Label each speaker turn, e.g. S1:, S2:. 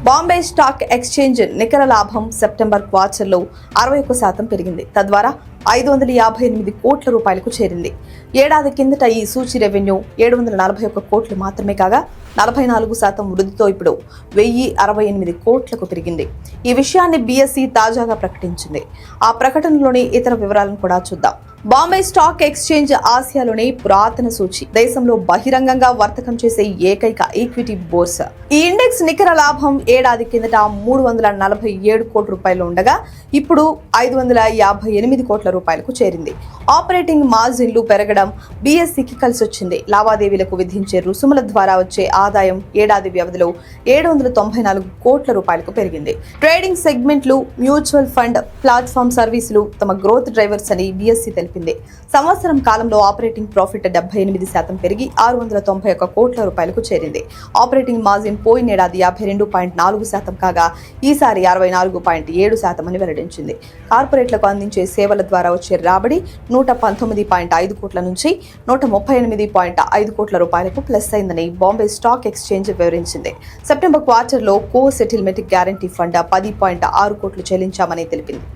S1: Bombay stock exchange నికర లాభం September క్వార్టర్లో 61% పెరిగింది. తద్వారా 558 కోట్ల రూపాయలకు చేరింది. ఏడాది కిందట ఈ సూచి రెవెన్యూ 741 కోట్లు మాత్రమే కాగా 44% వృద్ధితో ఇప్పుడు 1068 కోట్లకు పెరిగింది. ఈ విషయాన్ని బీఎస్ఈ తాజాగా ప్రకటించింది. ఆ ప్రకటనలోని ఇతర వివరాలను కూడా చూద్దాం. బాంబే స్టాక్ ఎక్స్చేంజ్ ఆసియాలోని పురాతన సూచి, దేశంలో బహిరంగంగా వర్తకం చేసే ఏకైక ఈక్విటీ బోర్సా. ఈ ఇండెక్స్ నికర లాభం ఏడాది కిందట 347 కోట్ల రూపాయలు ఉండగా ఇప్పుడు 558 కోట్ల రూపాయలకు చేరింది. ఆపరేటింగ్ మార్జిన్లు పెరగడం బీఎస్ఈకి కలిసొచ్చింది. లావాదేవీలకు విధించే రుసుముల ద్వారా వచ్చే ఆదాయం ఏడాది వ్యవధిలో 794 కోట్ల రూపాయలకు పెరిగింది. ట్రేడింగ్ సెగ్మెంట్లు, మ్యూచువల్ ఫండ్, ప్లాట్ఫామ్ సర్వీసులు తమ గ్రోత్ డ్రైవర్స్ అని బీఎస్ఈ తెలిపింది. సంవత్సరం కాలంలో ఆపరేటింగ్ ప్రాఫిట్ 78% పెరిగి 691 కోట్ల రూపాయలకు చేరింది. ఆపరేటింగ్ మార్జిన్ పోయినేడాది 52.4% కాగా ఈసారి 64.7% అని వెల్లడించింది. కార్పొరేట్లకు అందించే సేవల ద్వారా వచ్చే రాబడి 119.5 కోట్ల నుంచి 138.5 కోట్ల రూపాయలకు ప్లస్ అయిందని బాంబే స్టాక్ ఎక్స్చేంజ్ వివరించింది. సెప్టెంబర్ క్వార్టర్లో కో సెటిల్మెంట్ గ్యారంటీ ఫండ్ 10.6 కోట్లు చెల్లించామని తెలిపింది.